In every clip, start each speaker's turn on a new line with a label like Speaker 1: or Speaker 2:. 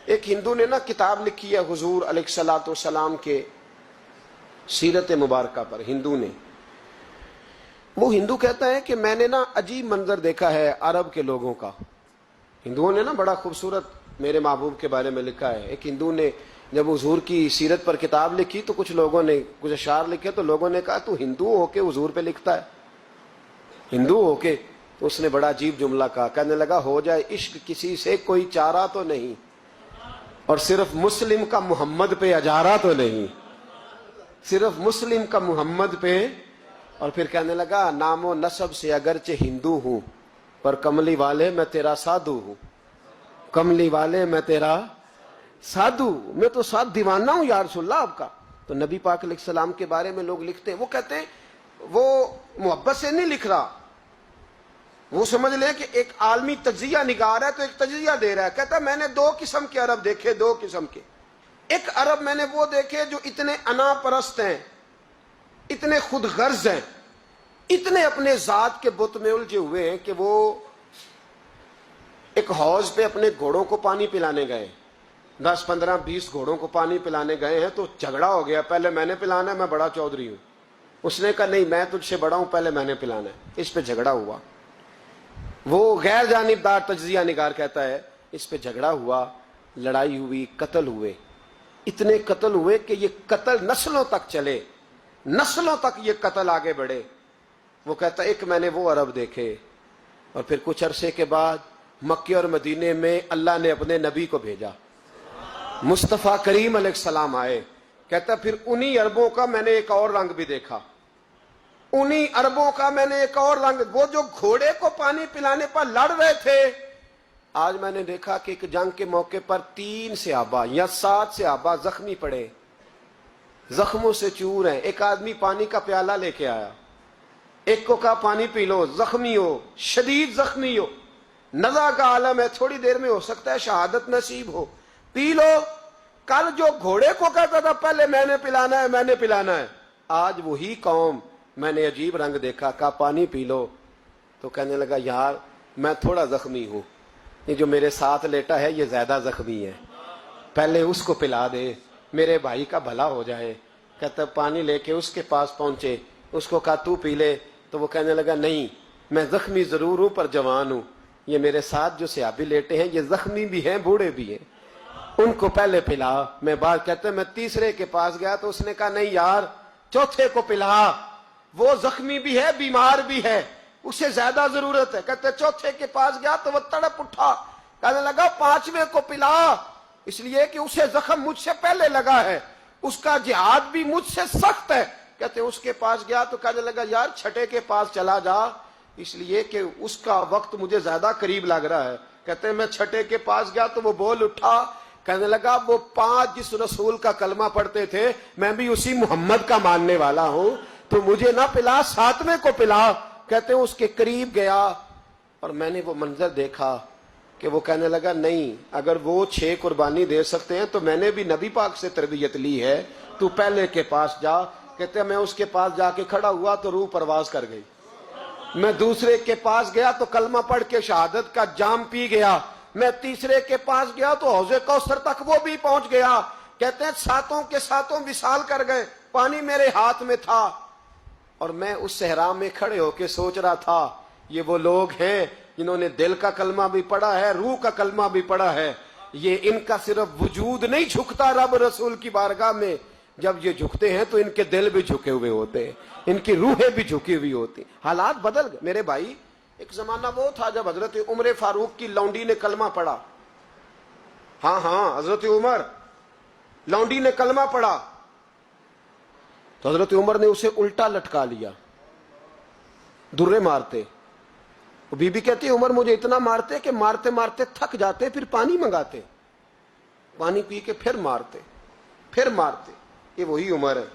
Speaker 1: ایک ہندو نے نا کتاب لکھی ہے حضور علیہ الصلوۃ والسلام کے سیرت مبارکہ پر. ہندو نے، وہ ہندو کہتا ہے کہ میں نے نا عجیب منظر دیکھا ہے عرب کے لوگوں کا. ہندوؤں نے نا بڑا خوبصورت میرے محبوب کے بارے میں لکھا ہے. ایک ہندو نے جب حضور کی سیرت پر کتاب لکھی تو کچھ لوگوں نے کچھ اشعار لکھے تو لوگوں نے کہا تو ہندو ہو کے حضور پہ لکھتا ہے، ہندو ہو کے. تو اس نے بڑا عجیب جملہ کہا، کہنے لگا ہو جائے عشق کسی سے کوئی چارہ تو نہیں، اور صرف مسلم کا محمد پہ اجارہ تو نہیں، صرف مسلم کا محمد پہ. اور پھر کہنے لگا نام و نسب سے اگرچہ ہندو ہوں پر کملی والے میں تیرا سادھو ہوں، کملی والے میں تیرا سادھو، میں تو ساتھ دیوانہ ہوں یا رسول اللہ آپ کا. تو نبی پاک علیہ السلام کے بارے میں لوگ لکھتے ہیں، وہ کہتے ہیں وہ محبت سے نہیں لکھ رہا، وہ سمجھ لیں کہ ایک عالمی تجزیہ نگار ہے تو ایک تجزیہ دے رہا ہے. کہتا ہے میں نے دو قسم کے عرب دیکھے، دو قسم کے. ایک عرب میں نے وہ دیکھے جو اتنے انا پرست ہیں، اتنے خود غرض ہیں، اتنے اپنے ذات کے بت میں الجھے ہوئے ہیں کہ وہ ایک حوض پہ اپنے گھوڑوں کو پانی پلانے گئے، 10 15 20 گھوڑوں کو پانی پلانے گئے ہیں. تو جھگڑا ہو گیا، پہلے میں نے پلانا ہے، میں بڑا چودھری ہوں. اس نے کہا نہیں میں تجھ سے بڑا ہوں، پہلے میں نے پلانا ہے. اس پہ جھگڑا ہوا. وہ غیر جانبدار تجزیہ نگار کہتا ہے اس پہ جھگڑا ہوا، لڑائی ہوئی، قتل ہوئے. اتنے قتل ہوئے کہ یہ قتل نسلوں تک چلے، نسلوں تک یہ قتل آگے بڑھے. وہ کہتا ہے ایک میں نے وہ عرب دیکھے. اور پھر کچھ عرصے کے بعد مکے اور مدینے میں اللہ نے اپنے نبی کو بھیجا، مصطفیٰ کریم علیہ السلام آئے. کہتا پھر انہی عربوں کا میں نے ایک اور رنگ بھی دیکھا، انہی عربوں کا میں نے ایک اور رنگ، وہ جو گھوڑے کو پانی پلانے پر لڑ رہے تھے، آج میں نے دیکھا کہ ایک جنگ کے موقع پر 3 صحابہ یا 7 صحابہ زخمی پڑے، زخموں سے چور ہیں. ایک آدمی پانی کا پیالہ لے کے آیا، ایک کو کہا پانی پی لو، زخمی ہو، شدید زخمی ہو، نزع کا عالم ہے، تھوڑی دیر میں ہو سکتا ہے شہادت نصیب ہو، پی لو. کل جو گھوڑے کو کہتا تھا پہلے میں نے پلانا ہے، میں نے پلانا ہے، آج وہی قوم میں نے عجیب رنگ دیکھا، کہا پانی پی لو. تو کہنے لگا یار میں تھوڑا زخمی ہوں، یہ جو میرے ساتھ لیٹا ہے یہ زیادہ زخمی ہے، پہلے اس کو پلا دے، میرے بھائی کا بھلا ہو جائے. کہتا پانی لے کے اس کے پاس پہنچے، اس کو کہا تو پی لے. تو وہ کہنے لگا نہیں میں زخمی ضرور ہوں پر جوان ہوں، یہ میرے ساتھ جو صحابی لیٹے ہیں یہ زخمی بھی ہیں بوڑھے بھی ہیں، ان کو پہلے پلا. میں بات کہتے میں تیسرے کے پاس گیا تو اس نے کہا نہیں یار چوتھے کو پلا، وہ زخمی بھی ہے بیمار بھی ہے، اسے زیادہ ضرورت ہے. کہتے چوتھے کے پاس گیا تو وہ تڑپ اٹھا، کہنے لگا 5ویں کو پلا، اس لیے کہ اسے زخم مجھ سے پہلے لگا ہے، اس کا جہاد بھی مجھ سے سخت ہے. کہتے اس کے پاس گیا تو کہنے لگا یار 6 کے پاس چلا جا، اس لیے کہ اس کا وقت مجھے زیادہ قریب لگ رہا ہے. کہتے میں 6 کے پاس گیا تو وہ بول اٹھا، کہنے لگا وہ 5 جس رسول کا کلمہ پڑھتے تھے میں بھی اسی محمد کا ماننے والا ہوں، تو مجھے نہ پلا 7ویں کو پلا. کہتے ہیں اس کے قریب گیا اور میں نے وہ منظر دیکھا کہ وہ کہنے لگا نہیں اگر وہ 6 قربانی دے سکتے ہیں تو میں نے بھی نبی پاک سے تربیت لی ہے، تو پہلے کے پاس جا. کہتے ہیں میں اس کے پاس جا کے کھڑا ہوا تو روح پرواز کر گئی. میں دوسرے کے پاس گیا تو کلمہ پڑھ کے شہادت کا جام پی گیا. میں تیسرے کے پاس گیا تو حوض کوثر تک وہ بھی پہنچ گیا. کہتے ہیں 7 کے 7 وصال کر گئے، پانی میرے ہاتھ میں تھا اور میں اس صحرا میں کھڑے ہو کے سوچ رہا تھا یہ وہ لوگ ہیں جنہوں نے دل کا کلمہ بھی پڑھا ہے، روح کا کلمہ بھی پڑھا ہے. یہ ان کا صرف وجود نہیں جھکتا رب رسول کی بارگاہ میں، جب یہ جھکتے ہیں تو ان کے دل بھی جھکے ہوئے ہوتے ہیں، ان کی روحیں بھی جھکی ہوئی ہوتی. حالات بدل گئے میرے بھائی. ایک زمانہ وہ تھا جب حضرت عمر فاروق کی لونڈی نے کلمہ پڑھا، ہاں حضرت عمر لونڈی نے کلمہ پڑھا تو حضرت عمر نے اسے الٹا لٹکا لیا، درے مارتے. بی بی کہتی عمر مجھے اتنا مارتے کہ مارتے مارتے تھک جاتے، پھر پانی منگاتے، پانی پی کے پھر مارتے پھر مارتے. یہ وہی عمر ہے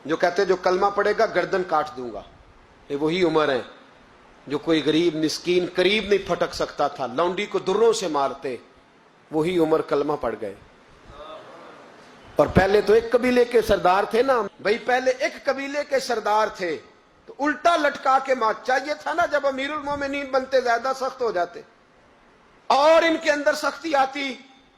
Speaker 1: جو کہتے جو کلمہ پڑے گا گردن کاٹ دوں گا. یہ وہی عمر ہے جو کوئی غریب مسکین قریب نہیں پھٹک سکتا تھا، لونڈی کو دروں سے مارتے. وہی عمر کلمہ پڑھ گئے. اور پہلے تو ایک قبیلے کے سردار تھے نا بھائی، پہلے ایک قبیلے کے سردار تھے تو الٹا لٹکا کے مار. چاہیے تھا نا جب امیر المومنین بنتے زیادہ سخت ہو جاتے، اور ان کے اندر سختی آتی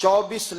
Speaker 1: 24